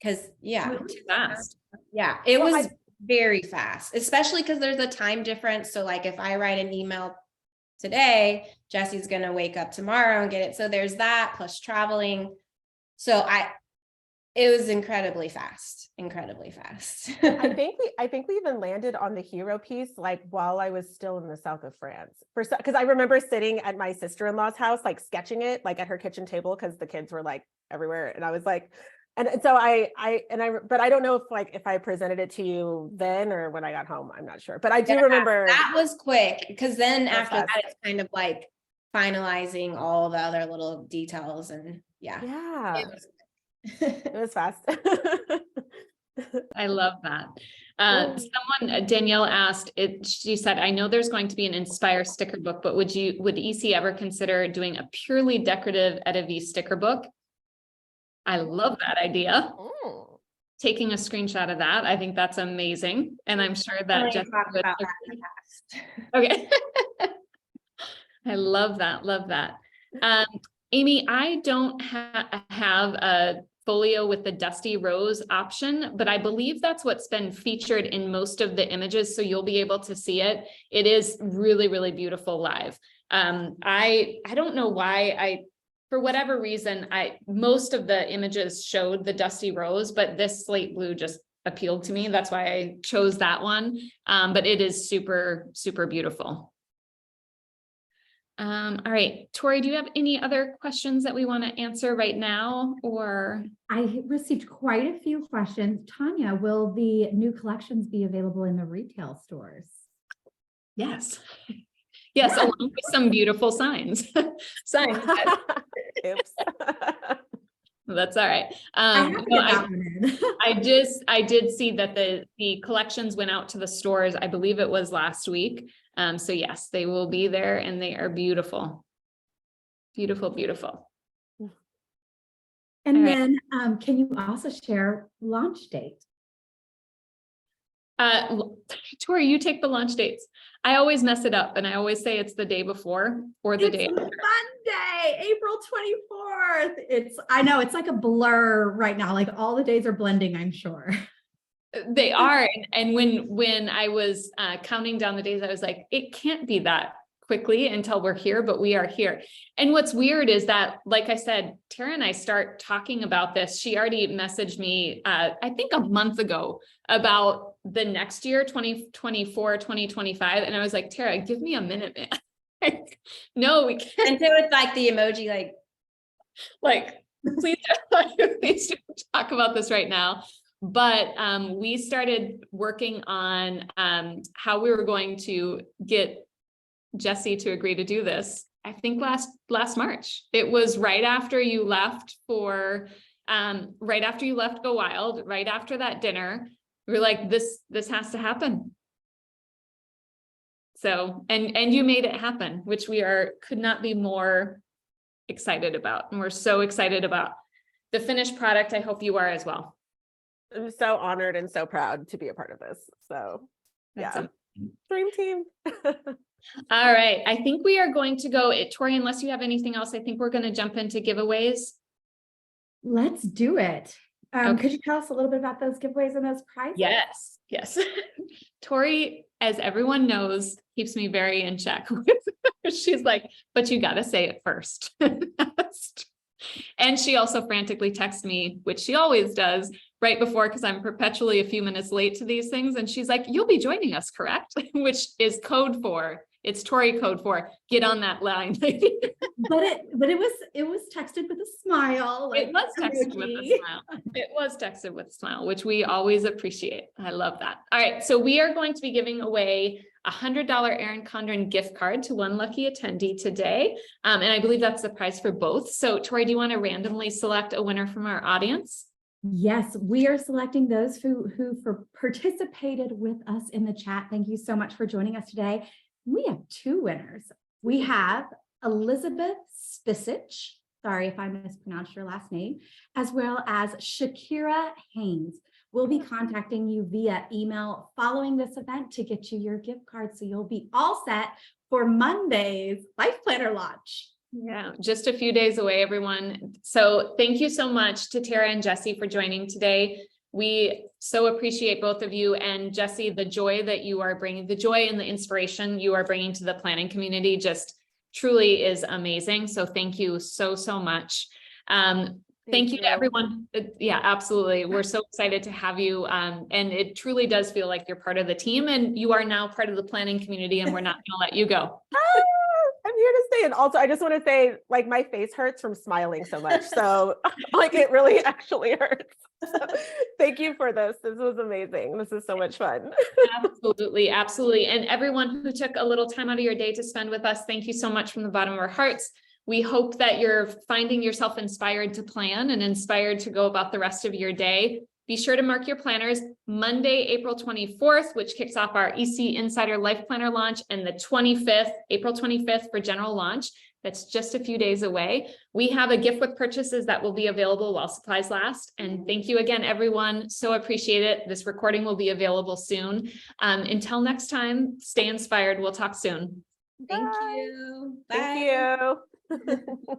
because Too fast. Yeah, it was very fast, especially because there's a time difference. So like if I write an email today, Jessi's gonna wake up tomorrow and get it. So there's that plus traveling. So It was incredibly fast, incredibly fast. I think we even landed on the hero piece like while I was still in the south of France. Because I remember sitting at my sister-in-law's house, like sketching it, like at her kitchen table, because the kids were like everywhere, and I was like, and so but I don't know if I presented it to you then or when I got home. I'm not sure, but I do remember that was quick, because then after fast. that, it's kind of like finalizing all the other little details, and Yeah, it was it was fast. I love that. Someone, Danielle asked it, she said, I know there's going to be an Inspire sticker book, but would EC ever consider doing a purely decorative EttaVee sticker book? I love that idea. Taking a screenshot of that. I think that's amazing. And I'm sure that Jessi would. Okay. I love that. Love that. Amy, I don't have a folio with the dusty rose option, but I believe that's what's been featured in most of the images. So you'll be able to see it. It is really, really beautiful live. I don't know why for whatever reason, most of the images showed the dusty rose, but this slate blue just appealed to me. That's why I chose that one. But it is super, super beautiful. All right, Tori, do you have any other questions that we want to answer right now, or? I received quite a few questions. Tanya, will the new collections be available in the retail stores? Yes. Yes, along with some beautiful signs. Signs. Oops. That's all right. I did see that the collections went out to the stores. I believe it was last week. So yes, they will be there, and they are beautiful. Beautiful, beautiful. And then can you also share launch date? Tori, you take the launch dates. I always mess it up, and I always say it's the day before or the day after. Monday, April 24th. I know it's like a blur right now. Like all the days are blending, I'm sure. They are. And when I was counting down the days, I was like, it can't be that quickly until we're here, but we are here. And what's weird is that, like I said, Tara and I start talking about this. She already messaged me, I think a month ago, about the next year, 2024, 2025. And I was like, Tara, give me a minute, man. No, we can't. And so it's like the emoji, like, please don't talk about this right now. But we started working on how we were going to get Jessi to agree to do this. I think last March. It was right after you left Go Wild, right after that dinner. We were like, this has to happen. So, and you made it happen, which could not be more excited about. And we're so excited about the finished product. I hope you are as well. I'm so honored and so proud to be a part of this. So yeah, dream team. All right. I think we are going to go, Tori, unless you have anything else, I think we're going to jump into giveaways. Let's do it. Okay. Could you tell us a little bit about those giveaways and those prizes? Yes. Tori, as everyone knows, keeps me very in check. She's like, but you got to say it first. And she also frantically texts me, which she always does, right before, because I'm perpetually a few minutes late to these things. And she's like, you'll be joining us, correct? Which is code for, it's Tori code for, get on that line. But it was texted with a smile. It was texted with a smile. It was texted with a smile, which we always appreciate. I love that. All right. So we are going to be giving away a $100 Erin Condren gift card to one lucky attendee today. And I believe that's the prize for both. So Tori, do you want to randomly select a winner from our audience? Yes, we are selecting those who participated with us in the chat. Thank you so much for joining us today. We have two winners. We have Elizabeth Spisich, sorry if I mispronounced your last name, as well as Shakira Haynes. We'll be contacting you via email following this event to get you your gift card, so you'll be all set for Monday's LifePlanner launch. Yeah, just a few days away, everyone. So thank you so much to Tara and Jessi for joining today. We so appreciate both of you, and Jessi, the joy that you are bringing, the joy and the inspiration you are bringing to the planning community just truly is amazing. So thank you so much. Thank you to everyone. Yeah, absolutely. We're so excited to have you. And it truly does feel like you're part of the team and you are now part of the planning community and we're not going to let you go. I'm here to stay. And also, I just want to say, like, my face hurts from smiling so much. So, like, it really actually hurts. So, thank you for this. This was amazing. This is so much fun. Absolutely. Absolutely. And everyone who took a little time out of your day to spend with us, thank you so much from the bottom of our hearts. We hope that you're finding yourself inspired to plan and inspired to go about the rest of your day. Be sure to mark your planners Monday, April 24th, which kicks off our EC Insider Life Planner launch, and the 25th, April 25th for general launch. That's just a few days away. We have a gift with purchases that will be available while supplies last. And thank you again, everyone. So appreciate it. This recording will be available soon. Until next time, stay inspired. We'll talk soon. Thank you. Bye. Thank you.